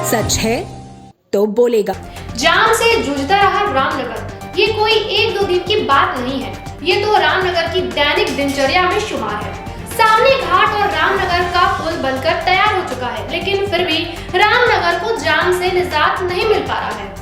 सच है तो बोलेगा। जाम से जूझता रहा रामनगर। ये कोई एक दो दिन की बात नहीं है, ये तो रामनगर की दैनिक दिनचर्या में शुमार है। सामने घाट और रामनगर का पुल बनकर तैयार हो चुका है, लेकिन फिर भी रामनगर को जाम से निजात नहीं मिल पा रहा है।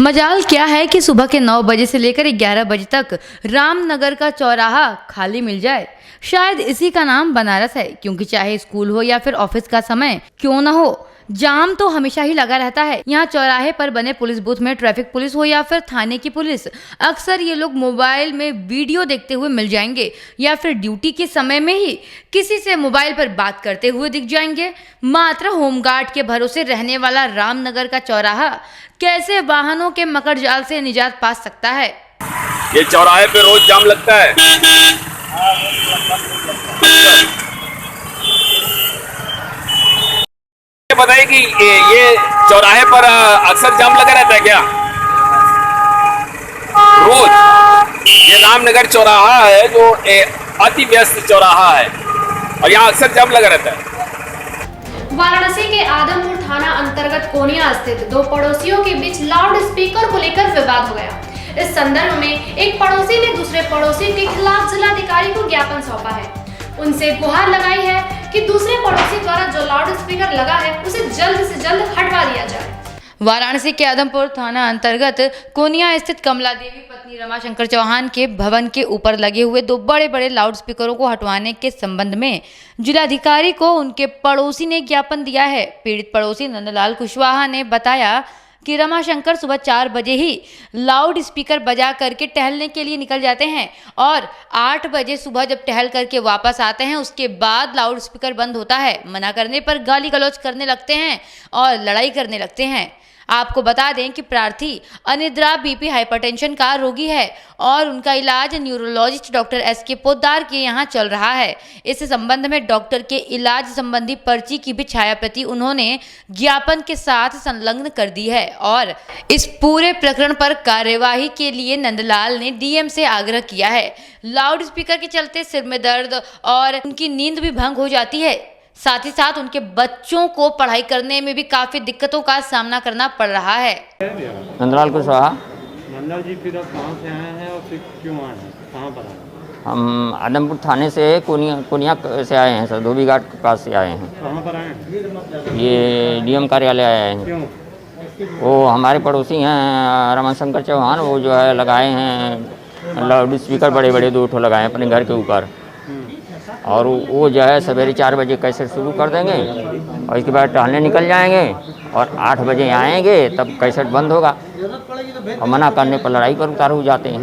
मजाल क्या है कि सुबह के 9 बजे से लेकर 11 बजे तक रामनगर का चौराहा खाली मिल जाए। शायद इसी का नाम बनारस है, क्योंकि चाहे स्कूल हो या फिर ऑफिस का समय क्यों ना हो, जाम तो हमेशा ही लगा रहता है। यहाँ चौराहे पर बने पुलिस बूथ में ट्रैफिक पुलिस हो या फिर थाने की पुलिस, अक्सर ये लोग मोबाइल में वीडियो देखते हुए मिल जाएंगे या फिर ड्यूटी के समय में ही किसी से मोबाइल पर बात करते हुए दिख जाएंगे। मात्र होमगार्ड के भरोसे रहने वाला रामनगर का चौराहा कैसे वाहनों के मकर जाल से निजात पा सकता है? ये चौराहे पे रोज जाम लगता है। बताइए कि ये चौराहे पर अक्सर जाम लगा रहता है क्या? रोज ये रामनगर चौराहा है जो अति व्यस्त चौराहा है और यहाँ अक्सर जाम लगा रहता है। वाराणसी के आदमपुर थाना अंतर्गत कोनिया स्थित दो पड़ोसियों के बीच लाउड स्पीकर को लेकर विवाद हो गया। इस संदर्भ में एक पड़ोसी ने दूसरे पड़ोसी के खिलाफ जिलाधिकारी को ज्ञापन सौंपा है। उनसे गुहार लगाई है कि दूसरे पड़ोसी द्वारा जो लाउड स्पीकर लगा है उसे जल्द से जल्द हटवा दिया जाए। वाराणसी के आदमपुर थाना अंतर्गत कोनिया स्थित कमला देवी पत्नी रमाशंकर चौहान के भवन के ऊपर लगे हुए दो बड़े बड़े लाउड स्पीकरों को हटवाने के संबंध में जिलाधिकारी को उनके पड़ोसी ने ज्ञापन दिया है। पीड़ित पड़ोसी नंदलाल कुशवाहा ने बताया कि रमाशंकर सुबह 4 बजे ही लाउड स्पीकर बजा करके टहलने के लिए निकल जाते हैं और 8 बजे सुबह जब टहल करके वापस आते हैं उसके बाद लाउड स्पीकर बंद होता है। मना करने पर गाली गलौज करने लगते हैं और लड़ाई करने लगते हैं। आपको बता दें कि प्रार्थी अनिद्रा बीपी हाइपरटेंशन का रोगी है और उनका इलाज न्यूरोलॉजिस्ट डॉक्टर एस.के. पोद्दार के यहाँ चल रहा है। इस संबंध में डॉक्टर के इलाज संबंधी पर्ची की भी छायाप्रति उन्होंने ज्ञापन के साथ संलग्न कर दी है और इस पूरे प्रकरण पर कार्यवाही के लिए नंदलाल ने डीएम से आग्रह किया है। लाउड स्पीकर के चलते सिर में दर्द और उनकी नींद भी भंग हो जाती है। साथ ही साथ उनके बच्चों को पढ़ाई करने में भी काफी दिक्कतों का सामना करना पड़ रहा है। नंदलाल कुशवाहा। नंदलाल जी, फिर आप कहाँ से आए हैं और फिर क्यों आए हैं, कहाँ पर आए हैं? हम आदमपुर थाने से कोनिया से आए हैं सर, धोबी घाट के पास से आए हैं। कहाँ पर आए हैं? ये डीएम कार्यालय आए हैं। क्यों? वो हमारे पड़ोसी हैं रमाशंकर चौहान, वो जो है लगाए हैं लाउड स्पीकर बड़े बड़े 2 ठो लगाए हैं अपने घर के ऊपर और वो जो है सवेरे 4 बजे कैसेट शुरू कर देंगे और इसके बाद टहलने निकल जाएंगे और 8 बजे आएंगे तब कैसेट बंद होगा और मना करने पर लड़ाई पर उतार हो जाते हैं।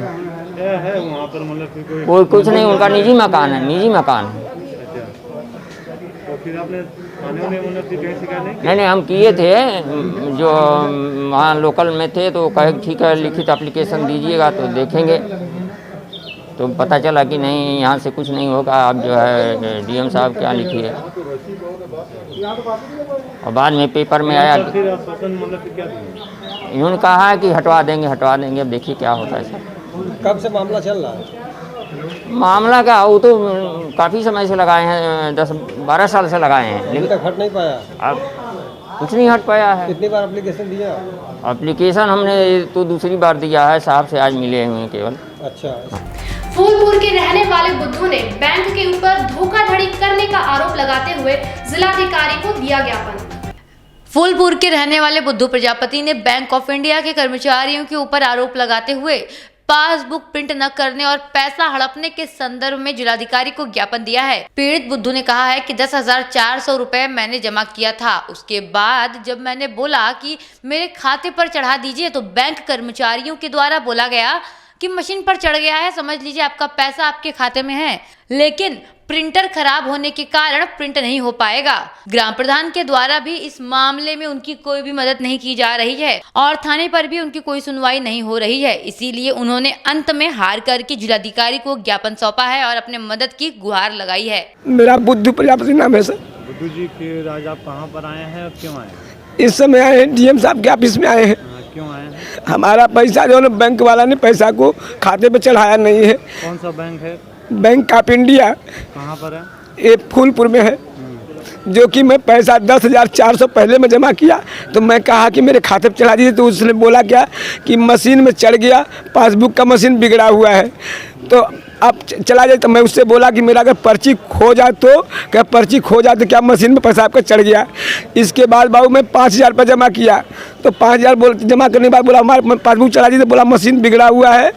क्या है वहाँ पर, मतलब कोई कुछ नहीं, उनका निजी मकान है, निजी मकान है। तो फिर आपने थाने में मतलब कहीं शिकायत नहीं? नहीं, हम किए थे, जो वहाँ लोकल में थे तो कहे ठीक है लिखित एप्लीकेशन दीजिएगा तो देखेंगे। तो पता चला कि नहीं, यहाँ से कुछ नहीं होगा, आप जो है डीएम साहब क्या लिखिए। और बाद में पेपर में आया, फिर आश्वासन मतलब क्या देंगे? इन्होंने कहा है कि हटवा देंगे। अब देखिए क्या होता है सर। कब से मामला चल रहा है? मामला का वो तो काफ़ी समय से लगाए हैं, 10-12 साल से लगाए हैं, लेकिन तक हट नहीं पाया। अब कुछ नहीं हट पाया है। कितनी बार एप्लीकेशन दिया? एप्लीकेशन हमने तो दूसरी बार दिया है, साहब से आज मिले हुए हैं केवल। अच्छा। फूलपुर के रहने वाले बुद्धू ने बैंक के ऊपर धोखाधड़ी करने का आरोप लगाते हुए जिलाधिकारी को दिया ज्ञापन। फूलपुर के रहने वाले बुद्धू प्रजापति ने बैंक ऑफ इंडिया के कर्मचारियों के ऊपर आरोप लगाते हुए पासबुक प्रिंट न करने और पैसा हड़पने के संदर्भ में जिलाधिकारी को ज्ञापन दिया है। पीड़ित बुद्धू ने कहा है कि 10,400 रुपए मैंने जमा किया था। उसके बाद जब मैंने बोला कि मेरे खाते पर चढ़ा दीजिए तो बैंक कर्मचारियों के द्वारा बोला गया कि मशीन पर चढ़ गया है, समझ लीजिए आपका पैसा आपके खाते में है, लेकिन प्रिंटर खराब होने के कारण प्रिंट नहीं हो पाएगा। ग्राम प्रधान के द्वारा भी इस मामले में उनकी कोई भी मदद नहीं की जा रही है और थाने पर भी उनकी कोई सुनवाई नहीं हो रही है। इसीलिए उन्होंने अंत में हार करके जिलाधिकारी को ज्ञापन सौंपा है और अपने मदद की गुहार लगाई है। मेरा बुद्धू प्रजापति नाम है सर। बुद्धू जी, फिर आज आप कहाँ पर आए हैं और क्यों आए हैं? इस समय आए हैं, डीएम साहब के ऑफिस में आए हैं। क्यों आए हैं? हमारा पैसा जो है बैंक वाला ने पैसा को खाते पे चढ़ाया नहीं है। कौन सा बैंक है? Bank of India. कहाँ पर है? ये फूलपुर में है। जो कि मैं पैसा 10,400 पहले में जमा किया, तो मैं कहा कि मेरे खाते पर चढ़ा दीजिए, तो उसने बोला क्या कि मशीन में चढ़ गया, पासबुक का मशीन बिगड़ा हुआ है, तो अब चला जाए। तो मैं उससे बोला कि मेरा अगर पर्ची खो जाए तो क्या, पर्ची खो जाए तो क्या मशीन में पैसा आपका चढ़ गया। इसके बाद बाबू मैं 5,000 रुपये जमा किया, तो 5,000 जमा करने के बाद बोला हमारे पासबुक चढ़ा दीजिए, बोला मशीन बिगड़ा हुआ है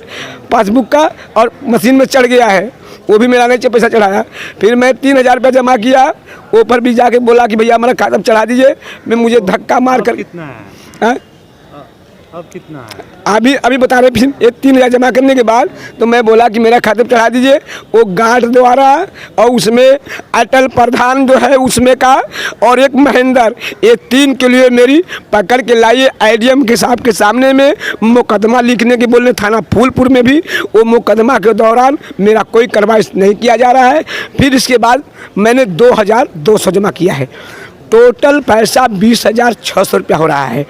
पासबुक का और मशीन में चढ़ गया है, वो भी मेरा नहीं पैसा चढ़ाया। फिर मैं 3,000 रुपये जमा किया, ऊपर भी जाके बोला कि भैया हमारा खाता चढ़ा दीजिए, मैं मुझे धक्का मार कर कितना है? अब कितना है? अभी बता रहे। फिर ये 3,000 जमा करने के बाद तो मैं बोला कि मेरा खाते पर चढ़ा दीजिए, वो गांठ द्वारा और उसमें अटल प्रधान जो है उसमें का और एक महेंद्र, ये 3 के लिए मेरी पकड़ के लाइए IDM के साहब के सामने में मुकदमा लिखने के बोलने थाना फूलपुर में भी, वो मुकदमा के दौरान मेरा कोई कार्रवाई नहीं किया जा रहा है। फिर इसके बाद मैंने 2,200 जमा किया है, टोटल पैसा 20,600 रुपया हो रहा है,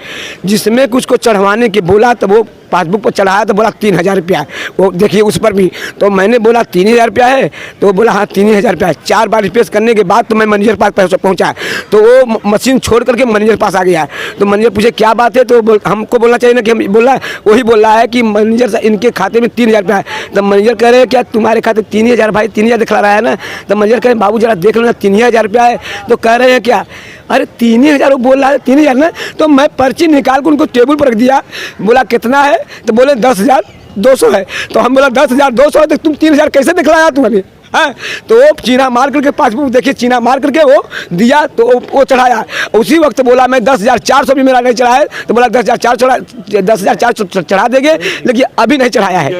जिसमें कुछ को चढ़वाने के बोला तो वो पासबुक पर चढ़ाया तो बोला 3,000 रुपया, वो देखिए उस पर भी, तो मैंने बोला 3,000 रुपया है, तो बोला हाँ 3,000 रुपया है। 4 बार रिप्लेस करने के बाद तो मैं मैनेजर पास पहुंचा, तो वो मशीन छोड़ करके मैनेजर पास आ गया। तो मैनेजर पूछे क्या बात है, तो हमको बोलना चाहिए ना कि हम बोला, वही बोल रहा है कि मैनेजर से इनके खाते में 3,000 रुपया है। तो मैनेजर कह रहे हैं क्या तुम्हारे खाते 3,000, भाई 3,000 दिखला रहा है ना, तो मैनेजर कह रहे बाबू जरा देख लो ना 3,000 रुपया है, तो कह रहे हैं क्या, अरे 3,000 वो बोल रहा है 3,000 ना, तो मैं पर्ची निकाल कर उनको टेबल पर रख दिया, बोला कितना है, तो बोले 10,200 है, तो हम बोला 10,200 है तो तुम 3,000 कैसे दिखलाया तुम्हारे, हाँ। तो वो चीना मार करके पासबुक देखिए चीना मार करके वो दिया, तो वो चढ़ाया। उसी वक्त बोला मैं 10,400 भी मेरा नहीं चढ़ा है, तो बोला 10,400 चढ़ा देंगे, लेकिन अभी नहीं चढ़ाया है।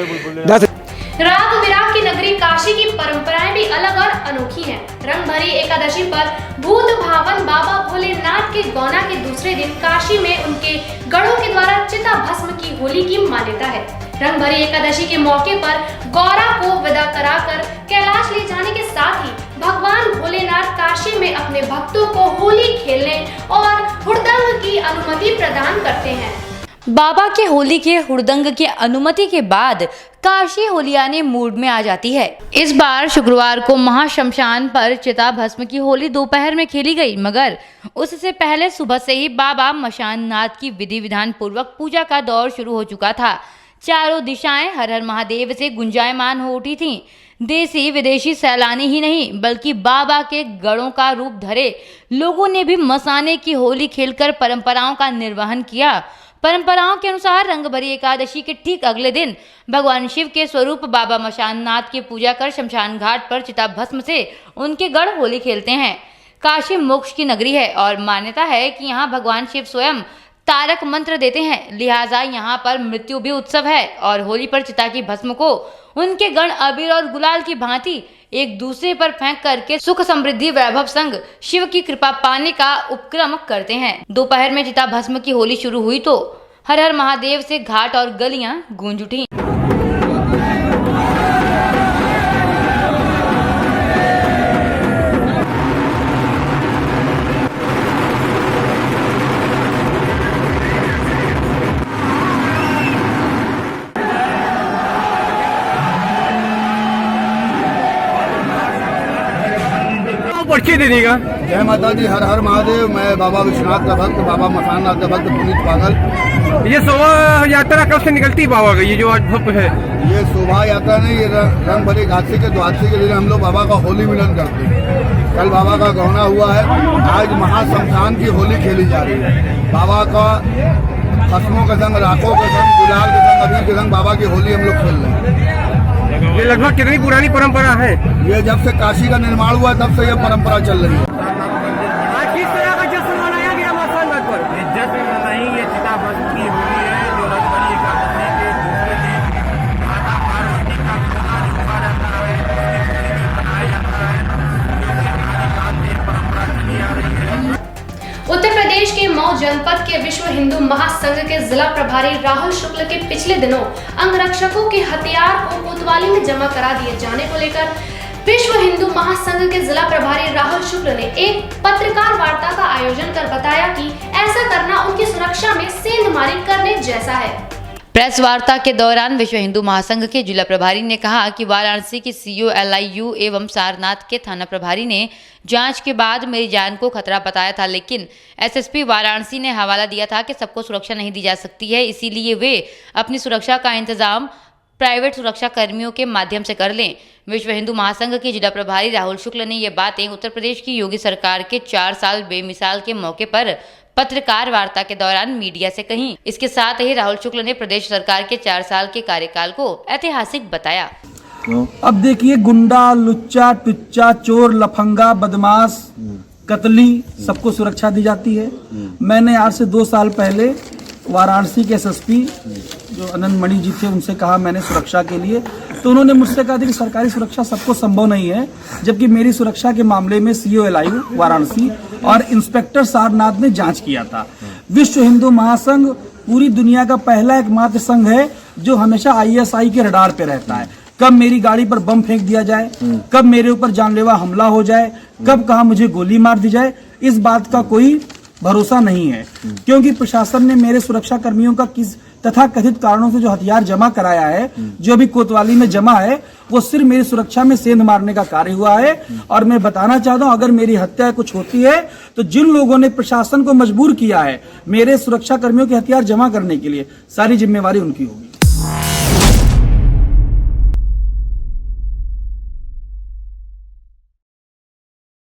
राग विराग की नगरी काशी की परंपराएं भी अलग और अनोखी हैं। रंग भरी एकादशी पर भूत भावन बाबा भोलेनाथ के गौना के दूसरे दिन काशी में उनके गढ़ों के द्वारा चिता भस्म की होली की मान्यता है। रंग भरी एकादशी के मौके पर गौरा को विदा कराकर कैलाश ले जाने के साथ ही भगवान भोलेनाथ काशी में अपने भक्तों को होली खेलने और हुड़दंग की अनुमति प्रदान करते हैं। बाबा के होली के हुड़दंग की अनुमति के बाद काशी होलियाने मूड में आ जाती है। इस बार शुक्रवार को महाशमशान पर चिता भस्म की होली दोपहर में खेली गई, मगर उससे पहले सुबह से ही बाबा मशाननाथ की विधि विधान पूर्वक पूजा का दौर शुरू हो चुका था। चारों दिशाएं हर हर महादेव से गुंजायमान हो उठी थीं। देसी विदेशी सैलानी ही नहीं बल्कि बाबा के गढ़ों का रूप धरे लोगों ने भी मसाने की होली खेलकर परंपराओं का निर्वहन किया। परंपराओं के अनुसार रंगभरी एकादशी के ठीक अगले दिन भगवान शिव के स्वरूप बाबा मशाननाथ की पूजा कर शमशान घाट पर चिता भस्म से उनके गढ़ होली खेलते हैं। काशी मोक्ष की नगरी है और मान्यता है कि यहाँ भगवान शिव स्वयं तारक मंत्र देते हैं, लिहाजा यहाँ पर मृत्यु भी उत्सव है और होली पर चिता की भस्म को उनके गण अबीर और गुलाल की भांति एक दूसरे पर फेंक करके सुख समृद्धि वैभव संग शिव की कृपा पाने का उपक्रम करते हैं। दोपहर में चिता भस्म की होली शुरू हुई तो हर हर महादेव से घाट और गलियां गूंज उठी। पर्ची दे देगा। जय माता दी, हर हर महादेव। मैं बाबा विश्वनाथ का भक्त, बाबा मशाननाथ का भक्त पुनीत पागल। ये शोभा यात्रा कब से निकलती है बाबा का, ये जो आज भक्त है? ये शोभा यात्रा नहीं, ये रंग भरी एकादशी के द्वादशी के दिन हम लोग बाबा का होली मिलन करते हैं। कल बाबा का गौना हुआ है, आज महाशमशान की होली खेली जा रही है। बाबा का खस्मों के संग, राखों के संग, गुलाल के संग, अबीर के संग बाबा की होली हम लोग खेल रहे हैं। ये लगभग कितनी पुरानी परंपरा है? ये जब से काशी का निर्माण हुआ तब से ये परंपरा चल रही है। आज किस तरह का जश्न मनाया गया मशाननाथ पर? ये जश्न नहीं, ये चिता भस्म की होली है जो रंगभरी एकादशी के दूसरे दिन माता पार्वती का गौना रुका रहता है, उसकी खुशी में मनाया जाता है, जो कि हमारे काल से परंपरा चली आ रही है। उत्तर प्रदेश के मऊ जनपद के विश्व हिंदू महासंघ के जिला प्रभारी राहुल शुक्ल के पिछले दिनों अंगरक्षकों के हथियार को कोतवाली में जमा करा दिए जाने को लेकर विश्व हिंदू महासंघ के जिला प्रभारी राहुल शुक्ल ने एक पत्रकार वार्ता का आयोजन कर बताया कि ऐसा करना उनकी सुरक्षा में सेंधमारी करने जैसा है। प्रेस वार्ता के दौरान विश्व हिंदू महासंघ के जिला प्रभारी ने कहा कि वाराणसी के सीओ LIU एवं सारनाथ के थाना प्रभारी ने जांच के बाद मेरी जान को खतरा बताया था, लेकिन SSP वाराणसी ने हवाला दिया था कि सबको सुरक्षा नहीं दी जा सकती है, इसीलिए वे अपनी सुरक्षा का इंतजाम प्राइवेट सुरक्षा कर्मियों के माध्यम से कर लें। विश्व हिंदू महासंघ के जिला प्रभारी राहुल शुक्ल ने ये बातें उत्तर प्रदेश की योगी सरकार के 4 साल बेमिसाल के मौके पर पत्रकार वार्ता के दौरान मीडिया से कही। इसके साथ ही राहुल शुक्ल ने प्रदेश सरकार के 4 साल के कार्यकाल को ऐतिहासिक बताया। अब देखिए, गुंडा, लुच्चा, टुच्चा, चोर, लफंगा, बदमाश, कतली, सबको सुरक्षा दी जाती है। मैंने आज से 2 साल पहले वाराणसी के SSP जो अनंत मणि जी थे उनसे कहा मैंने सुरक्षा के लिए, तो उन्होंने मुझसे कहा था कि सरकारी सुरक्षा सबको संभव नहीं है, जबकि मेरी सुरक्षा के मामले में CO LIU वाराणसी और इंस्पेक्टर सारनाथ ने जांच किया था। विश्व हिंदू महासंघ पूरी दुनिया का पहला एकमात्र संघ है जो हमेशा ISI के रडार पे रहता है। कब मेरी गाड़ी पर बम फेंक दिया जाए, कब मेरे ऊपर जानलेवा हमला हो जाए, कब कहाँ मुझे गोली मार दी जाए, इस बात का कोई भरोसा नहीं है, क्योंकि प्रशासन ने मेरे सुरक्षा कर्मियों का किस तथा कथित कारणों से जो हथियार जमा कराया है, जो भी कोतवाली में जमा है, वो सिर्फ मेरी सुरक्षा में सेंध मारने का कार्य हुआ है। और मैं बताना चाहता हूं, अगर मेरी हत्या कुछ होती है तो जिन लोगों ने प्रशासन को मजबूर किया है मेरे सुरक्षा कर्मियों के हथियार जमा करने के लिए, सारी जिम्मेवारी उनकी होगी।